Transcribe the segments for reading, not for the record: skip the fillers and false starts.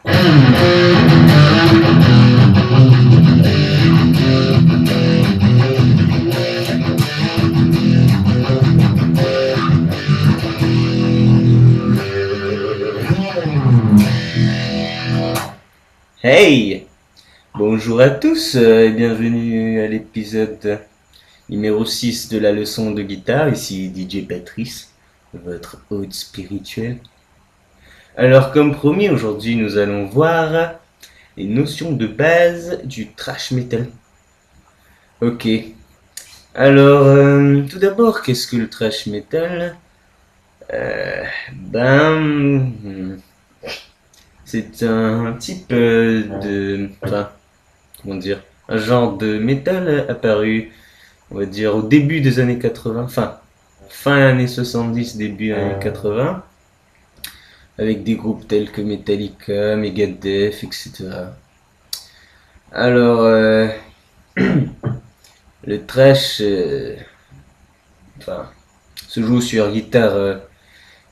Hey! Bonjour à tous et bienvenue à l'épisode numéro 6 de la leçon de guitare. Ici DJ Patrice, votre hôte spirituel. Alors comme promis, aujourd'hui nous allons voir les notions de base du thrash metal. Ok. Alors, tout d'abord, qu'est-ce que le thrash metal? Ben, c'est un type enfin, comment dire, un genre de métal apparu, on va dire, au début des années 80, enfin, fin années 70, début années 80, avec des groupes tels que Metallica, Megadeth, etc. Alors, le thrash, enfin, se joue sur guitare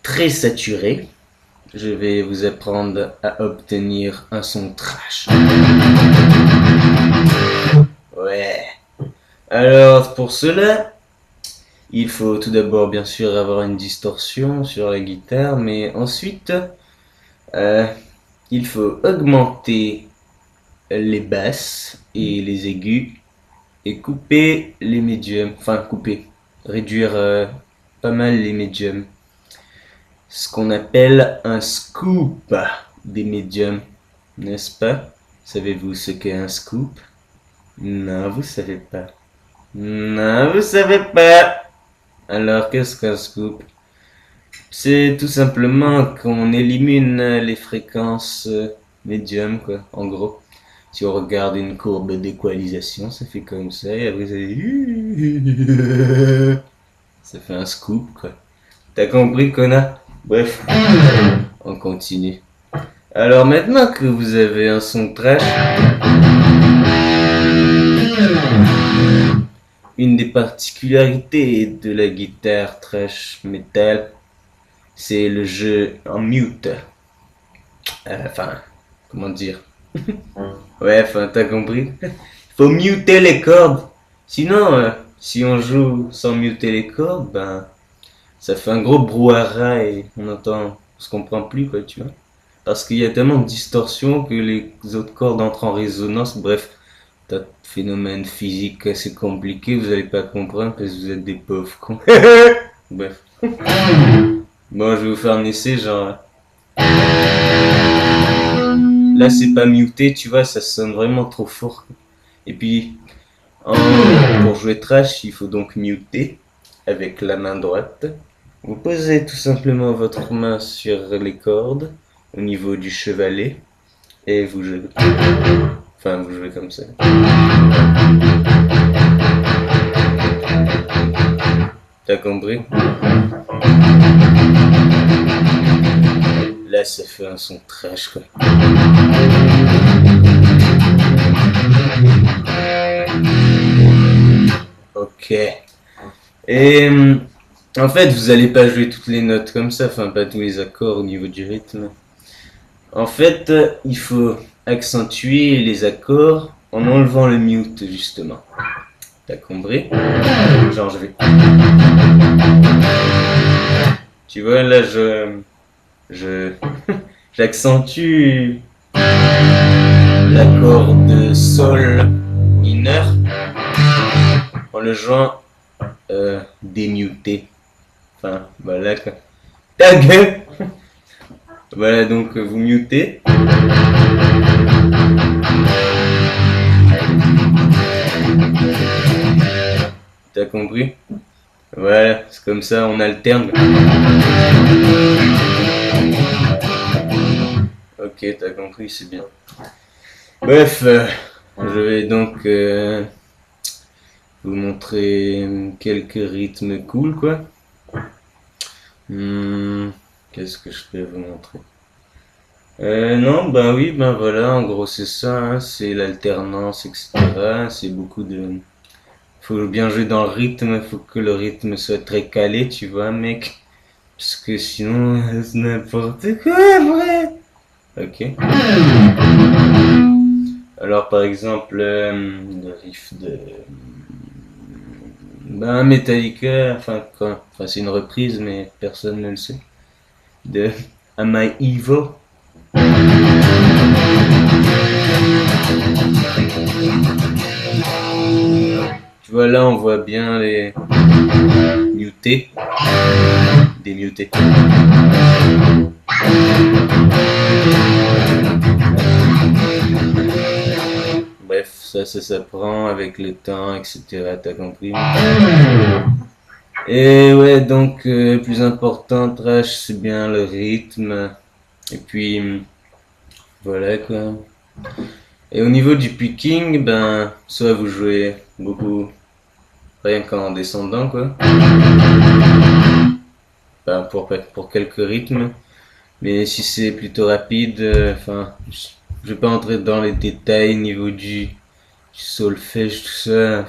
très saturée. Je vais vous apprendre à obtenir un son trash. Ouais. Alors, pour cela, il faut tout d'abord, bien sûr, avoir une distorsion sur la guitare, mais ensuite, euh, il faut augmenter les basses et les aigus et couper les médiums. Enfin, couper, réduire pas mal les médiums. Ce qu'on appelle un scoop des médiums, n'est-ce pas? Savez-vous ce qu'est un scoop? Non, vous savez pas. Non, vous savez pas. Alors, qu'est-ce qu'un scoop? C'est tout simplement qu'on élimine les fréquences médium, quoi, en gros. Si on regarde une courbe d'équalisation, ça fait comme ça, et après ça fait un scoop, quoi. T'as compris, connard? Bref, on continue. Alors maintenant que vous avez un son trash, une des particularités de la guitare trash metal, c'est le jeu en mute. Enfin, comment dire? Ouais, enfin, t'as compris? Faut muter les cordes. Sinon, si on joue sans muter les cordes, ben, ça fait un gros brouhaha et on se comprend plus, quoi, tu vois. Parce qu'il y a tellement de distorsion que les autres cordes entrent en résonance. Bref, t'as un phénomène physique assez compliqué, vous allez pas comprendre parce que vous êtes des pauvres cons. Bref. Bon, je vais vous faire un essai, genre. Là, c'est pas muté, tu vois, ça sonne vraiment trop fort. Et puis, pour jouer trash, il faut donc muter avec la main droite. Vous posez tout simplement votre main sur les cordes au niveau du chevalet et vous jouez. Enfin, vous jouez comme ça. T'as compris? Là, ça fait un son trash, quoi. Ok. Et en fait, vous allez pas jouer toutes les notes comme ça, enfin pas tous les accords au niveau du rythme. En fait, il faut accentuer les accords en enlevant le mute justement. T'as compris? Genre je vais. Tu vois là, j'accentue l'accord de sol mineur en le jouant démuté. Enfin, voilà quoi. Ta gueule! Voilà, donc vous mutez. T'as compris? Voilà, c'est comme ça, on alterne. Ok, t'as compris, c'est bien. Bref, je vais donc vous montrer quelques rythmes cool, quoi. Qu'est-ce que je peux vous montrer? Non, ben oui, ben voilà, en gros c'est ça, hein, c'est l'alternance, etc. C'est beaucoup de... Faut bien jouer dans le rythme, faut que le rythme soit très calé, tu vois, mec. Parce que sinon, c'est n'importe quoi, vrai. Ok. Alors par exemple, le riff de ben, Metallica, enfin c'est une reprise mais personne ne le sait, de Am I Evil? Tu vois là on voit bien les mutés, des mutés. Bref, ça s'apprend avec le temps, etc. T'as compris? Et ouais, donc plus important, trash, c'est bien le rythme. Et puis voilà quoi. Et au niveau du picking, ben soit vous jouez beaucoup rien qu'en descendant quoi. Ben, pour quelques rythmes. Mais si c'est plutôt rapide, je vais pas entrer dans les détails niveau du solfège, tout ça.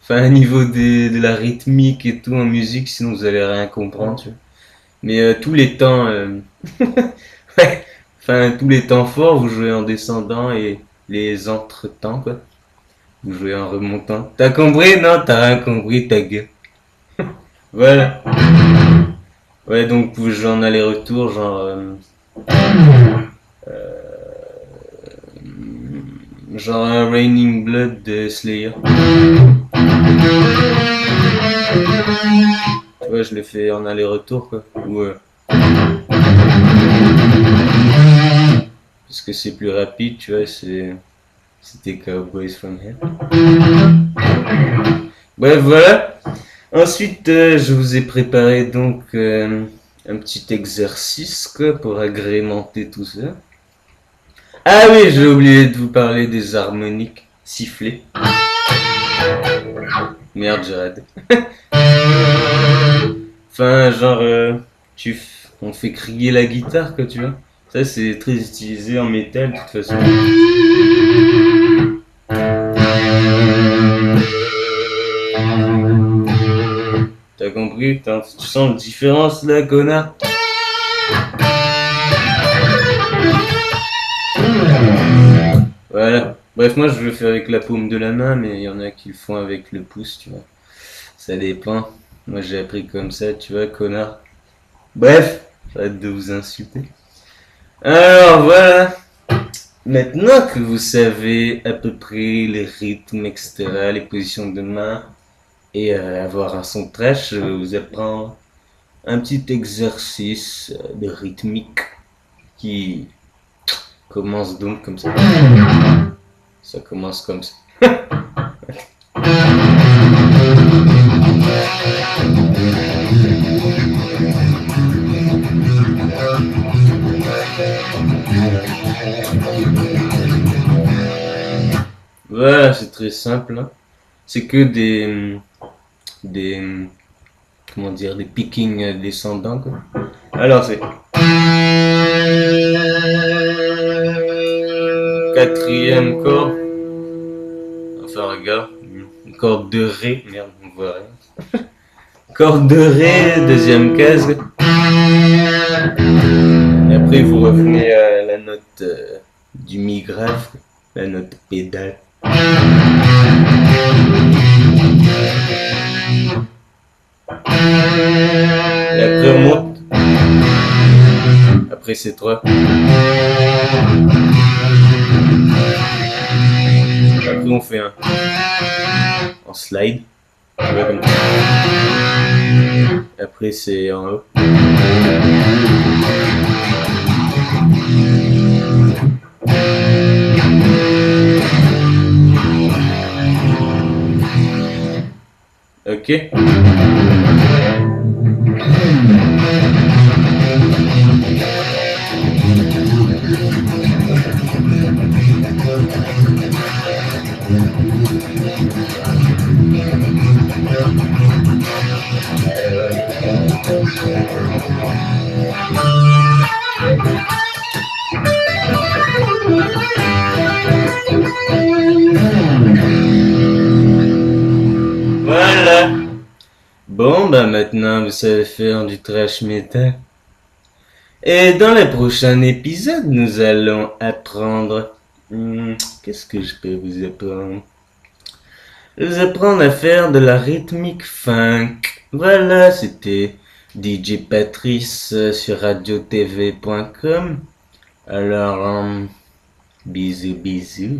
Enfin, au niveau de la rythmique et tout en musique, sinon vous allez rien comprendre. Tu vois. Mais tous les temps, ouais, enfin tous les temps forts, vous jouez en descendant et les entre-temps quoi, vous jouez en remontant. T'as compris? Non, t'as rien compris, ta gueule. Voilà. Ouais, donc vous jouez en aller-retour, genre un Raining Blood de Slayer. Tu vois, je l'ai fait en aller-retour quoi. Ou parce que c'est plus rapide, tu vois, c'était Cowboys from Hell. Bref, voilà. Ensuite, je vous ai préparé donc un petit exercice quoi, pour agrémenter tout ça. Ah oui, j'ai oublié de vous parler des harmoniques sifflées. Merde, j'ai raté. Enfin, on fait crier la guitare, quoi, tu vois. Ça, c'est très utilisé en métal, de toute façon. T'as compris? Tu sens la différence, là, connard? Voilà. Bref, moi, je le fais avec la paume de la main, mais il y en a qui le font avec le pouce, tu vois. Ça dépend. Moi, j'ai appris comme ça, tu vois, connard. Bref, j'arrête de vous insulter. Alors, voilà. Maintenant que vous savez à peu près les rythmes, etc., les positions de main, et avoir un son trash, je vais vous apprendre un petit exercice de rythmique qui commence donc comme ça. Ça commence comme ça. Voilà, c'est très simple. Hein. C'est que des, comment dire, des pickings descendants. Quoi. Alors c'est quatrième corde. Enfin regarde, une corde de ré. Merde, on voit rien. Corde de ré, deuxième case. Et après vous revenez à la note du mi grave, la note pédale. Et après on monte. Après c'est 3. Après on fait un en slide. Après c'est en haut. Ok. Voilà. Bon, bah maintenant vous savez faire du trash metal. Et dans les prochains épisodes, nous allons apprendre... qu'est-ce que je peux vous apprendre? Vous apprendre à faire de la rythmique funk. Voilà, c'était DJ Patrice sur radiotv.com. Alors, bisous bisous.